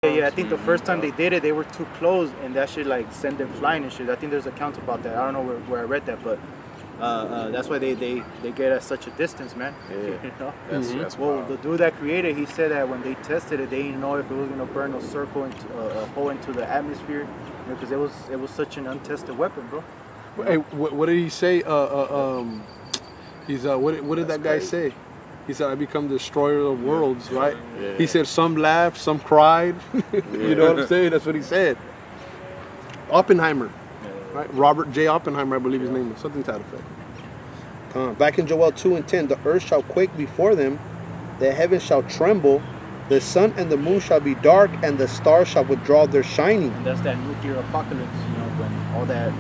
Yeah, I think the first time they did it, they were too close, and that shit like sent them flying and shit. I think there's accounts about that. I don't know where I read that, but that's why they get at such a distance, man. Yeah, you know? that's well, wild. the dude that created, he said that when they tested it, they didn't know if it was gonna burn a circle into a hole into the atmosphere, because it was such an untested weapon, bro. Hey, what did he say? What did that guy say? He said, "I become the destroyer of worlds," right? Yeah. He said some laughed, some cried. You know what I'm saying? That's what he said. Oppenheimer, right? Robert J. Oppenheimer, I believe his name is. Something to that effect. Back in Joel 2:10, the earth shall quake before them, the heavens shall tremble, the sun and the moon shall be dark, and the stars shall withdraw their shining. And that's that nuclear apocalypse, you know, when all that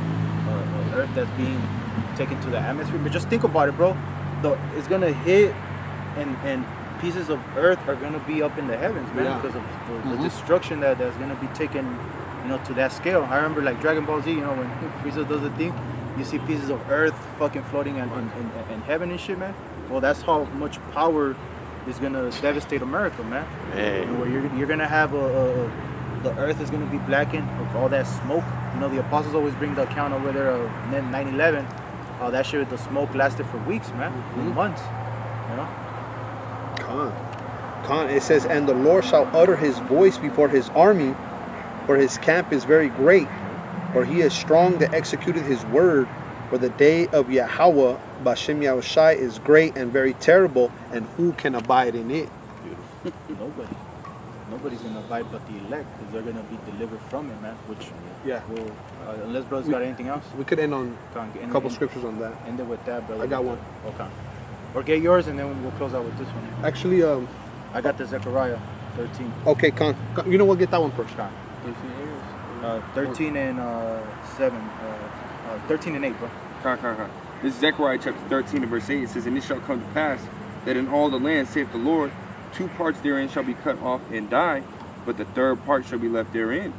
earth that's being taken to the atmosphere. But just think about it, bro. It's gonna hit, and pieces of earth are gonna be up in the heavens, man, because of the destruction that's gonna be taken, you know, to that scale. I remember like Dragon Ball Z, you know, when Frieza does the thing, you see pieces of earth fucking floating in heaven and shit, man. Well, that's how much power is gonna devastate America, man. You know, where you're gonna have the earth is gonna be blackened with all that smoke. You know, the apostles always bring the account over there of 9/11. That shit, the smoke lasted for weeks, man, months. You know. It says, and the Lord shall utter his voice before his army, for his camp is very great, for he is strong that executed his word, for the day of Yahawah, bahasham Yahawashi, is great and very terrible, and who can abide in it? Nobody's gonna abide but the elect, because they're gonna be delivered from it, man. Which will, unless brothers got anything else, we could end on a couple scriptures on that. End it with that, brother. I got one. Okay. Or get yours, and then we'll close out with this one. Actually, I got the Zechariah 13. Okay, you know what? Get that one first. 13 and 7. 13 and 8, bro. This is Zechariah chapter 13 and verse 8. It says, and it shall come to pass that in all the land, saith the Lord, 2 parts therein shall be cut off and die, but the 3rd part shall be left therein.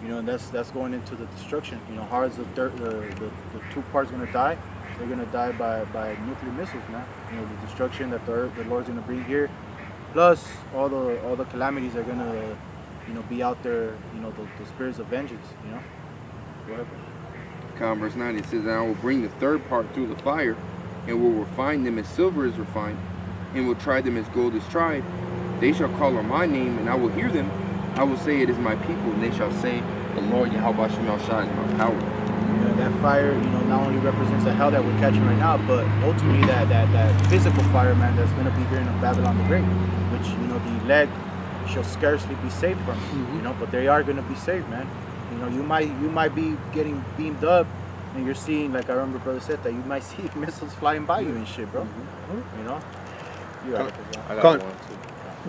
You know, and that's going into the destruction. You know, how is the 2 parts gonna die? They're gonna die by nuclear missiles, man. You know, the destruction that the Lord's gonna bring here, plus all the calamities are gonna, you know, be out there. You know, the spirits of vengeance. You know. Go ahead. Verse 9, it says, and I will bring the 3rd part through the fire, and will refine them as silver is refined, and will try them as gold is tried. They shall call on my name, and I will hear them. I will say, it is my people, and they shall say, the Lord Yahawashi is my power. You know, that fire, you know, not only represents the hell that we're catching right now, but ultimately that physical fire, man, that's gonna be here in Babylon the Great, which, you know, the elect shall scarcely be saved from. You know, but they are gonna be saved, man. You know, you might be getting beamed up, and you're seeing, like I remember brother said, that you might see missiles flying by you and shit, bro. You know. I got one too.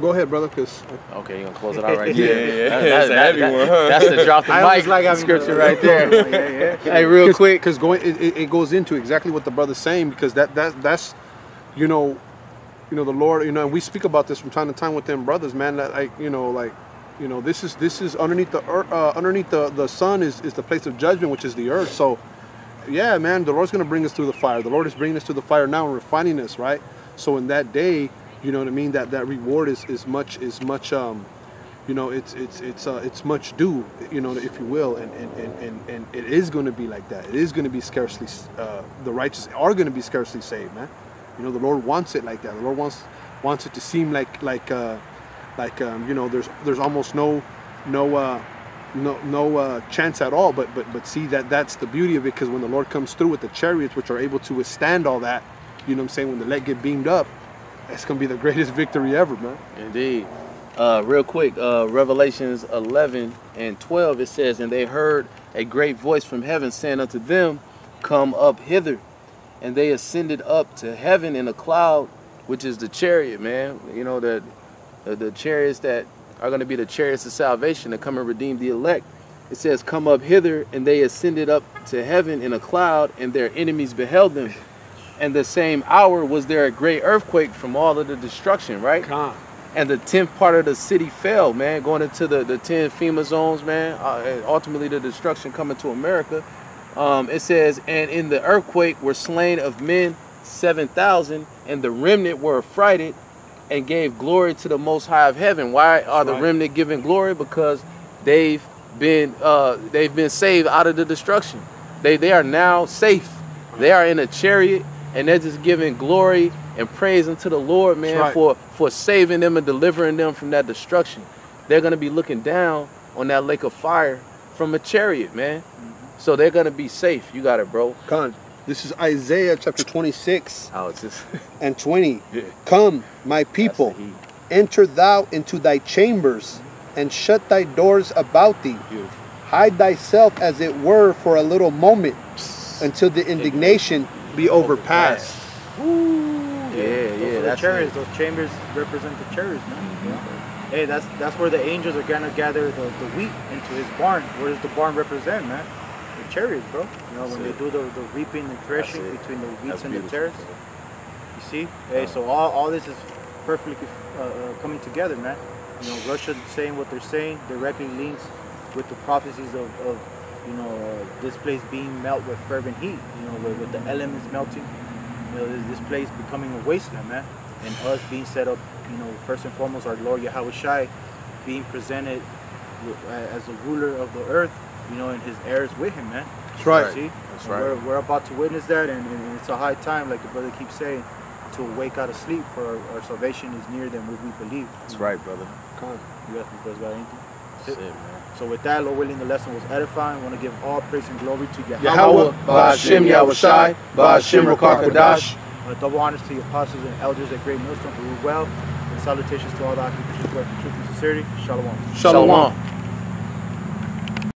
Go ahead, brother. Cause okay, you gonna close it out right there? That's a heavy one, huh? That's the drop the mic like scripture right there. Hey, real quick, because it goes into exactly what the brother's saying, because that's you know the Lord, you know, and we speak about this from time to time with them brothers, man. That this is underneath the earth, underneath the sun is the place of judgment, which is the earth. So yeah, man, the Lord's gonna bring us through the fire. The Lord is bringing us through the fire now and refining us, right? So in that day, you know what I mean, that reward is much you know, it's much due, you know, if you will, and it is going to be like that. It is going to be scarcely the righteous are going to be scarcely saved, man. You know, the Lord wants it like that. The Lord wants it to seem like you know, there's almost no chance at all, but see, that's the beauty of it, because when the Lord comes through with the chariots, which are able to withstand all that, you know what I'm saying, when the leg get beamed up, it's gonna be the greatest victory ever, man. Indeed. Real quick, Revelations 11 and 12, it says, and they heard a great voice from heaven saying unto them, come up hither. And they ascended up to heaven in a cloud, which is the chariot, man. You know, the chariots that are going to be the chariots of salvation to come and redeem the elect. It says, come up hither, and they ascended up to heaven in a cloud, and their enemies beheld them. And the same hour was there a great earthquake from all of the destruction, right? And the 10th part of the city fell, man, going into the 10 FEMA zones, man. And ultimately, the destruction coming to America. It says, and in the earthquake were slain of men 7,000, and the remnant were affrighted, and gave glory to the Most High of heaven. Why are the right. remnant giving glory? Because they've been saved out of the destruction. They are now safe. They are in a chariot, and they're just giving glory and praise unto the Lord, man, right. for saving them and delivering them from that destruction. They're gonna be looking down on that lake of fire from a chariot, man. So they're gonna be safe. You got it, bro. Con, this is Isaiah chapter 26 Oh, it's just and 20. yeah. Come, my people, That's the heat. enter thou into thy chambers, and shut thy doors about thee. Beautiful. Hide thyself as it were for a little moment, until the indignation be overpassed. Yeah, Those that's chariots. Those chambers represent the chariots, man. You know? Hey, that's where the angels are gonna gather the wheat into his barn. What does the barn represent, man? The chariots, bro. You know, when they do the reaping and threshing between the wheats and the tares. You see? Hey, so all this is perfectly coming together, man. You know, Russia saying what they're saying directly links with the prophecies of this place being melted with fervent heat. You know, with the elements melting. You know, this place becoming a wasteland, man. And us being set up, you know, first and foremost, our Lord Yahawashi being presented as the ruler of the earth, you know, and his heirs with him, man. That's right. See? That's And right. We're about to witness that, and it's a high time, like the brother keeps saying, to wake out of sleep, for our salvation is nearer than what we believe. That's right, brother. Con. You ask me, brothers, got anything? That's it, man. So with that, Lord willing, the lesson was edifying. I want to give all praise and glory to Yahawah. Yahawah, bahasham, Yahawashi, bahasham, qadash. Double honors to the apostles and elders at Great Millstone who rule well. And salutations to all the occupations who work in truth and sincerity. Shalom. Shalom.